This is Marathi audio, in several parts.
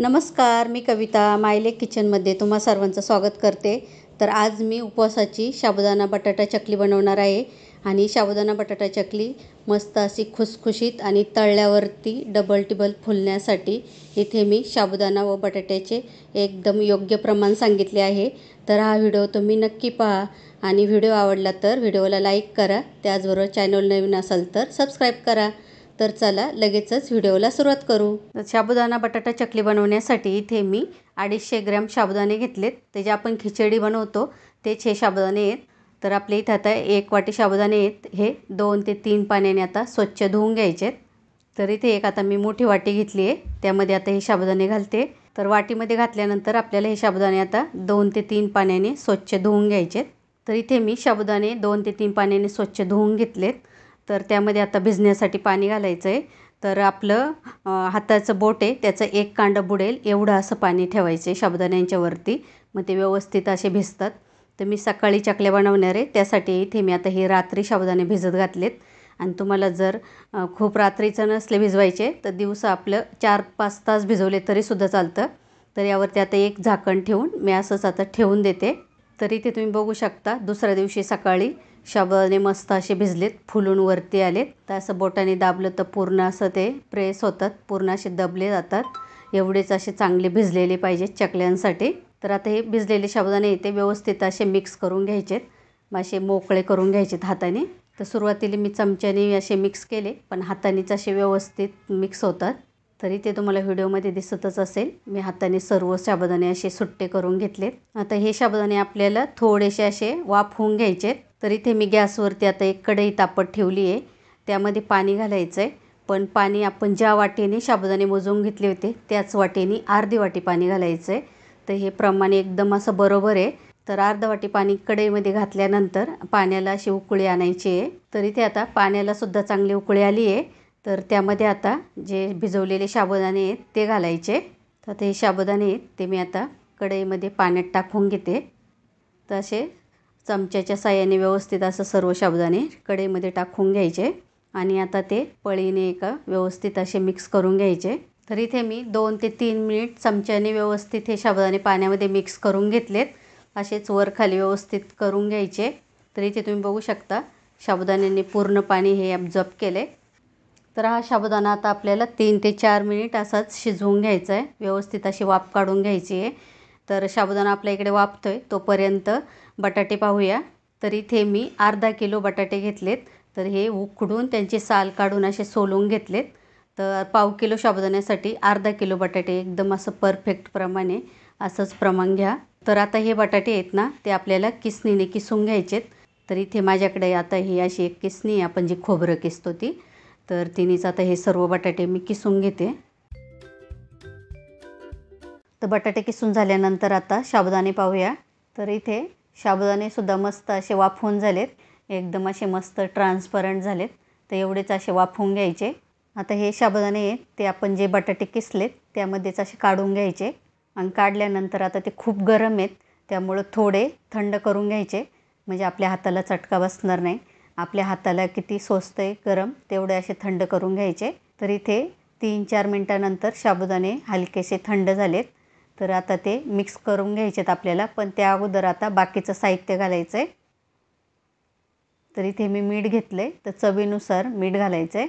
नमस्कार, मी कविता मायलेक किचनमध्ये तुम्हा सर्वांचं स्वागत करते. तर आज मी उपवासाची साबुदाणा बटाटा चकली बनवणार आहे. आणि साबुदाणा बटाटा चकली मस्त अशी खुसखुशीत आणि तळल्यावरती डबल टिबल फुलण्यासाठी इथे मी साबुदाणा व बटाट्याचे एकदम योग्य प्रमाण सांगितले आहे. तर हा व्हिडिओ तुम्ही नक्की पहा आणि व्हिडिओ आवडला तर व्हिडिओला लाईक करा. त्याचबरोबर चॅनल नवीन असाल तर सबस्क्राईब करा. तर चला लगेचच व्हिडिओला सुरुवात करू. साबुदाणा बटाटा चकली बनवण्यासाठी इथे मी 250 ग्रॅम साबुदाणे घेतलेत. ते जे आपण खिचडी बनवतो तेच हे साबुदाणे आहेत. तर आपल्या इथं आता 1 वाटी साबुदाणे आहेत. हे 2 ते 3 पाण्याने आता स्वच्छ धुवून घ्यायचे. तर इथे एक आता मी मोठी वाटी घेतली आहे, त्यामध्ये आता हे साबुदाणे घालते. तर वाटीमध्ये घातल्यानंतर आपल्याला हे साबुदाणे आता 2 ते 3 पाण्याने स्वच्छ धुवून घ्यायचे. तर इथे मी साबुदाणे 2 ते 3 पाण्याने स्वच्छ धुवून घेतलेत. तर त्यामध्ये आता भिजण्यासाठी पाणी घालायचं आहे. तर आपलं हाताचं बोट आहे त्याचं एक कांडं बुडेल एवढं असं पाणी ठेवायचं आहे साबुदाण्यांच्या वरती, मग ते व्यवस्थित असे भिजतात. तर मी सकाळी चकल्या बनवणार आहे, त्यासाठी इथे मी आता हे रात्री साबुदाणे भिजत घातलेत. आणि तुम्हाला जर खूप रात्रीचं नसले भिजवायचे तर दिवसा आपलं 4-5 तास भिजवले तरीसुद्धा चालतं. तर यावरती आता एक झाकण ठेवून मी असंच आता ठेवून देते. तर इथे तुम्ही बघू शकता दुसऱ्या दिवशी सकाळी साबुदाणे मस्त असे भिजलेत, फुलून वरती आलेत. तर असं बोटाने दाबलं तर पूर्ण असं ते प्रेस होतात, पूर्ण असे दबले जातात. एवढेच असे चांगले भिजलेले पाहिजेत चकल्यांसाठी. तर आता हे भिजलेले साबुदाणे ते व्यवस्थित असे मिक्स करून घ्यायचेत, असे मोकळे करून घ्यायचेत हाताने. तर सुरुवातीला मी चमच्याने असे मिक्स केले, पण हातानेच असे व्यवस्थित मिक्स होतात. तरी ते तुम्हाला व्हिडिओमध्ये दिसतच असेल. मी हाताने सर्व साबुदाणे असे सुट्टे करून घेतलेत. आता हे साबुदाणे आपल्याला थोडेसे असे वाफवून घ्यायचे. तर इथे मी गॅसवरती आता एक कढई तापत ठेवली आहे, त्यामध्ये पाणी घालायचं आहे. पण पाणी आपण ज्या वाटीने साबुदाणे मोजून घेतले होते त्याच वाटीने अर्धी वाटी पाणी घालायचं आहे. तर हे प्रमाण एकदम असं बरोबर आहे. तर अर्धा वाटी पाणी कढईमध्ये घातल्यानंतर पाण्याला अशी उकळी आणायची आहे. तर इथे आता पाण्याला सुद्धा चांगली उकळी आली आहे. तर त्यामध्ये आता जे भिजवलेले साबुदाणे आहेत ते घालायचे. तर ते साबुदाणे आहेत ते मी आता कढईमध्ये पाण्यात टाकून घेते. तर असे चमच्याच्या साहाय्याने व्यवस्थित असं सर्व साबुदाणे कढईमध्ये टाकून घ्यायचे आणि आता ते पळीने व्यवस्थित असे मिक्स करून घ्यायचे. तर इथे मी 2 ते 3 मिनिट चमच्याने व्यवस्थित हे साबुदाणे पाण्यामध्ये मिक्स करून घेतलेत. असेच वर खाली व्यवस्थित करून घ्यायचे. तर इथे तुम्ही बघू शकता साबुदाण्याने पूर्ण पाणी हे ॲब्झॉर्ब केले. तर हा साबुदाणा आता आपल्याला 3 ते 4 मिनिट असाच शिजवून घ्यायचा आहे, व्यवस्थित अशी वाफ काढून घ्यायची आहे. तर साबुदाणा आपल्या इकडे वाफतोय तोपर्यंत बटाटे पाहूया. तर इथे मी अर्धा किलो बटाटे घेतलेत. तर हे उकडून त्यांची साल काढून असे सोलून घेतलेत. तर पाव किलो साबुदाण्यासाठी अर्धा किलो बटाटे एकदम असं परफेक्ट प्रमाणे असंच प्रमाण घ्या. तर आता हे बटाटे आहेत ना ते आपल्याला किसणीने किसून घ्यायचेत. तर इथे माझ्याकडे आता ही अशी एक किसणी आहे, आपण जी खोबरं किसतो ती. तर तिनेच आता हे सर्व बटाटे मी किसून घेते. तर बटाटे किसून झाल्यानंतर आता साबुदाणे पाहूया. तर इथे साबुदाणेसुद्धा मस्त असे वाफवून झालेत, एकदम असे मस्त ट्रान्सपरंट झालेत. तर एवढेच असे वाफवून घ्यायचे. आता हे साबुदाणे आहेत ते आपण जे बटाटे किसलेत त्यामध्येच असे काढून घ्यायचे. आणि काढल्यानंतर आता ते खूप गरम आहेत, त्यामुळं थोडे थंड करून घ्यायचे, म्हणजे आपल्या हाताला चटका बसणार नाही. आपल्या हाताला किती सोसतं आहे गरम तेवढे असे थंड करून घ्यायचे. तर इथे 3-4 मिनटानंतर साबुदाणे हलकेसे थंड झालेत. तर आता ते मिक्स करून घ्यायचेत आपल्याला, पण त्या अगोदर आता बाकीचं साहित्य घालायचं आहे. तर इथे मी मीठ घेतलं आहे, तर चवीनुसार मीठ घालायचं आहे.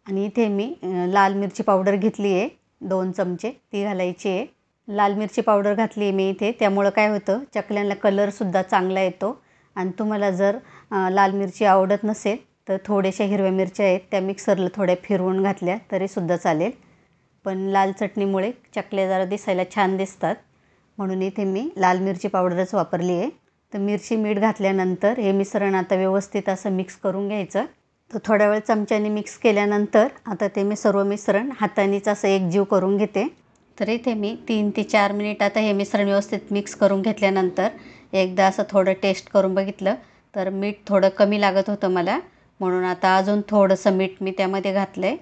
आणि इथे मी लाल मिरची पावडर घेतली आहे 2 चमचे, ती घालायची आहे. लाल मिरची पावडर घातली आहे मी इथे, त्यामुळं काय होतं चकल्यांना कलरसुद्धा चांगला येतो. आणि तुम्हाला जर लाल मिरची आवडत नसेल तर थोड्याशा हिरव्या मिरच्या आहेत त्या मिक्सरला थोड्या फिरवून घातल्या तरीसुद्धा चालेल. पण लाल चटणीमुळे चकल्या जरा दिसायला छान दिसतात, म्हणून इथे मी लाल मिरची पावडरच वापरली आहे. तर मिरची मीठ घातल्यानंतर हे मिश्रण आता व्यवस्थित असं मिक्स करून घ्यायचं. तर थोड्या वेळ चमच्याने मिक्स केल्यानंतर आता ते मी सर्व मिश्रण हातानेच असं एकजीव करून घेते. तर इथे मी 3 ते 4 मिनिट आता हे मिश्रण व्यवस्थित मिक्स करून घेतल्यानंतर एकदा असं थोडं टेस्ट करून बघितलं तर मीठ थोडं कमी लागत होतं मला, म्हणून आता अजून थोडंसं मीठ मी त्यामध्ये घातलं आहे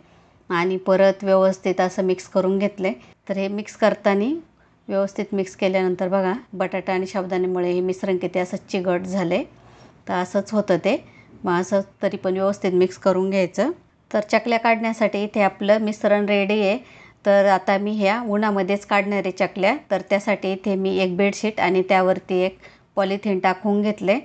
आणि परत व्यवस्थित असं मिक्स करून घेतलं आहे. तर हे मिक्स करताना व्यवस्थित मिक्स केल्यानंतर बघा बटाटा आणि साबुदाण्यामुळे हे मिश्रण किती असं चिकट झालं आहे. तर असंच होतं ते. मग असं तरी पण व्यवस्थित मिक्स करून घ्यायचं. तर चकल्या काढण्यासाठी इथे आपलं मिश्रण रेडी आहे। तर आता मी ह्या उन्हामध्येच काढणार आहे चकल्या। तर त्यासाठी इथे मी एक बेडशीट आणि त्यावरती एक पॉलिथिन टाकून घेतले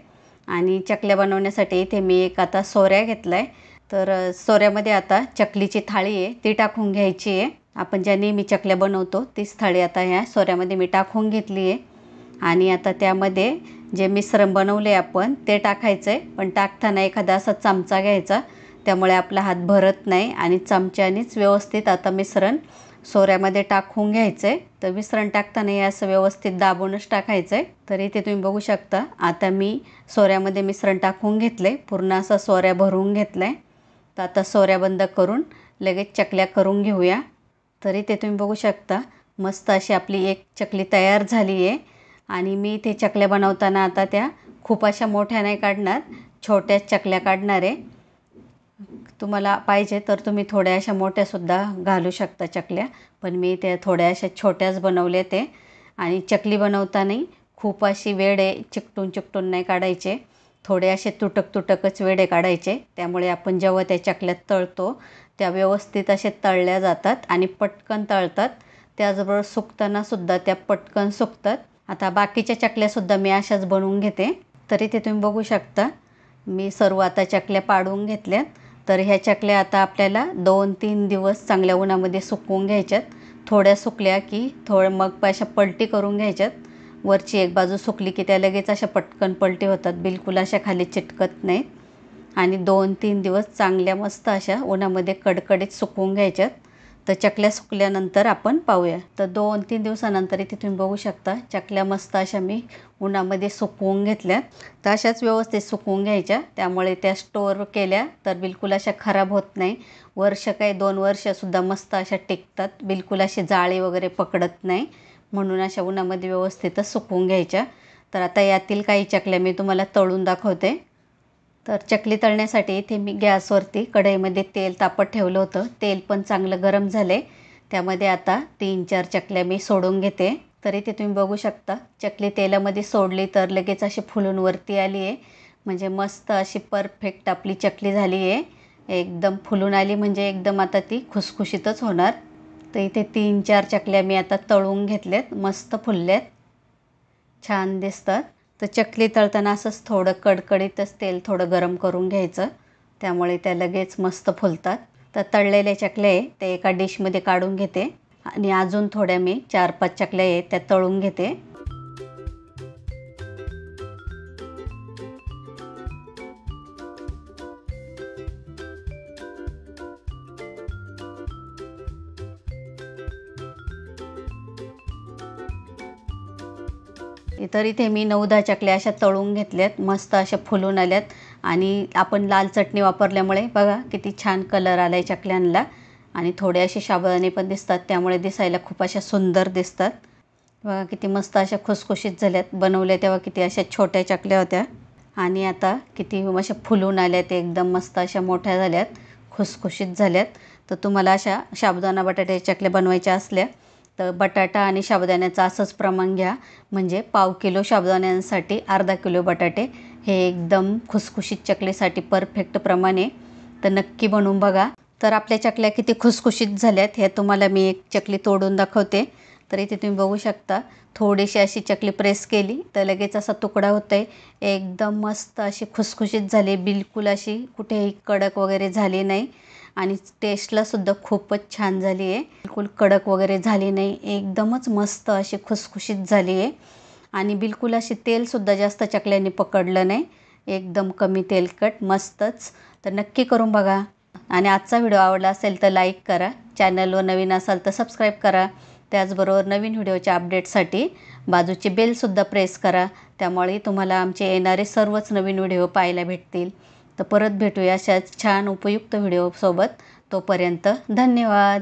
आणि चकल्या बनवण्यासाठी इथे मी एक आता सोऱ्या घेतला आहे। तर सोऱ्यामध्ये आता चकलीची थाळी आहे ती टाकून घ्यायची आहे। आपण ज्या नेहमी चकल्या बनवतो तीच थाळी आता ह्या सोऱ्यामध्ये मी टाकून घेतली आहे आणि आता त्यामध्ये जे मिश्रण बनवले आपण ते टाकायचं आहे। पण टाकताना एखादा असा चमचा घ्यायचा, त्यामुळे आपला हात भरत नाही आणि चमच्यानेच व्यवस्थित आता मिश्रण सोऱ्यामध्ये टाकून घ्यायचं आहे। तर मिश्रण टाकताना हे असं व्यवस्थित दाबूनच टाकायचं आहे। तर इथे तुम्ही बघू शकता आता मी सोऱ्यामध्ये मिश्रण टाकून घेतले, पूर्ण असा सोऱ्या भरून घेतला आहे। तर आता सोऱ्या बंद करून लगेच चकल्या करून घेऊया। तर इथे तुम्ही बघू शकता मस्त अशी आपली एक चकली तयार झाली आहे आणि मी इथे चकल्या बनवताना आता त्या खूप अशा मोठ्या नाही काढणार, छोट्याच चकल्या काढणार आहे। तुम्हाला पाहिजे तर तुम्ही थोड्या अशा मोठ्यासुद्धा घालू शकता चकल्या, पण मी त्या थोड्या अशा छोट्याच बनवले ते। आणि चकली बनवताना खूप अशी वेडे चिकटून नाही काढायचे, थोडे असे तुटकच वेडे काढायचे। त्यामुळे आपण जेव्हा त्या चकल्यात तळतो त्या व्यवस्थित असे तळल्या जातात आणि पटकन तळतात, त्याचबरोबर सुकतानासुद्धा त्या पटकन सुकतात। आता बाकीच्या चकल्यासुद्धा मी अशाच बनवून घेते। तर इथे तुम्ही बघू शकता मी सर्व आता चकल्या पाडून घेतल्यात। तर ह्या चकल्या आता आपल्याला 2-3 दिवस चांगल्या उन्हामध्ये सुकवून घ्यायच्यात। थोड्या सुकल्या की मग अशा पलटी करून घ्यायच्यात। वरची एक बाजू सुकली की त्या लगेच अशा पटकन पलटी होतात, बिलकुल अशा खाली चिटकत नाहीत। आणि 2-3 दिवस चांगल्या मस्त अशा उन्हामध्ये कडकडीत सुकवून घ्यायच्यात। तर चकल्या सुकल्यानंतर आपण पाहूया। तर 2-3 दिवसानंतर इथे तुम्ही बघू शकता चकल्या मस्त अशा मी उन्हामध्ये सुकवून घेतल्यात। तर अशाच व्यवस्थित सुकवून घ्यायच्या, त्यामुळे त्या स्टोअर केल्या तर बिलकुल अशा खराब होत नाही। वर्ष काय 2 वर्षसुद्धा मस्त अशा टिकतात, बिलकुल अशी जाळी वगैरे पकडत नाही, म्हणून अशा उन्हामध्ये व्यवस्थितच सुकवून घ्यायच्या। तर आता यातील काही चकल्या मी तुम्हाला तळून दाखवते। तर चकली तळण्यासाठी इथे मी गॅसवरती कढईमध्ये तेल तापत ठेवलं होतं। तेल पण चांगलं गरम झाले, त्यामध्ये आता 3-4 चकल्या मी सोडून घेते। तर इथे तुम्ही बघू शकता चकली तेलामध्ये सोडली तर लगेच अशी फुलून वरती आली आहे, म्हणजे मस्त अशी परफेक्ट आपली चकली झाली आहे। एकदम फुलून आली म्हणजे एकदम आता ती खुसखुशीतच होणार। तर इथे 3-4 चकल्या मी आता तळून घेतल्यात, मस्त फुलल्यात, छान दिसतात। तर चकली तळताना असंच थोडं कडकडीतच तेल थोडं गरम करून घ्यायचं, त्यामुळे त्या लगेच मस्त फुलतात। तर तळलेल्या चकल्या आहे त्या एका डिशमध्ये काढून घेते आणि अजून थोड्या मी 4-5 चकल्या आहेत त्या तळून घेते। तर इथे मी 9-10 चकल्या अशा तळून घेतल्यात, मस्त अशा फुलून आल्यात आणि आपण लाल चटणी वापरल्यामुळे बघा किती छान कलर आला आहे चकल्यांना आणि थोडे असे साबुदाणे पण दिसतात, त्यामुळे दिसायला खूप अशा सुंदर दिसतात। बघा किती मस्त अशा खुसखुशीत झाल्यात, बनवल्या तेव्हा किती अशा छोट्या चकल्या होत्या आणि आता किती अशा फुलून आल्यात, एकदम मस्त अशा मोठ्या झाल्यात, खुसखुशीत झाल्यात। तर तुम्हाला अशा साबुदाणा बटाट्याच्या चकल्या बनवायच्या असल्या तर बटाटा आणि साबुदाण्याचं असंच प्रमाण घ्या, म्हणजे पाव किलो साबुदाण्यांसाठी अर्धा किलो बटाटे, हे एकदम खुसखुशीत चकलीसाठी परफेक्ट प्रमाण आहे। तर नक्की बनवून बघा। तर आपल्या चकल्या किती खुसखुशीत झाल्यात हे तुम्हाला मी एक चकली तोडून दाखवते। तर इथे तुम्ही बघू शकता थोडीशी अशी चकली प्रेस केली तर लगेच असा तुकडा होतो आहे, एकदम मस्त अशी खुसखुशीत झाली, बिलकुल अशी कुठेही कडक वगैरे झाली नाही आणि टेस्टलासुद्धा खूपच छान झाली आहे, बिलकुल कडक वगैरे झाली नाही, एकदमच मस्त अशी खुसखुशीत झाली आहे आणि बिलकुल अशी तेलसुद्धा जास्त चकल्यांनी पकडलं नाही, एकदम कमी तेलकट मस्तच। तर नक्की करून बघा आणि आजचा व्हिडिओ आवडला असेल तर लाईक करा, चॅनलवर नवीन असाल तर सबस्क्राईब करा, त्याचबरोबर नवीन व्हिडिओच्या अपडेटसाठी बाजूची बेलसुद्धा प्रेस करा, त्यामुळे तुम्हाला आमचे येणारे सर्वच नवीन व्हिडिओ पाहायला भेटतील। तर परत भेटूया अशाच छान उपयुक्त व्हिडिओसोबत, तोपर्यंत धन्यवाद।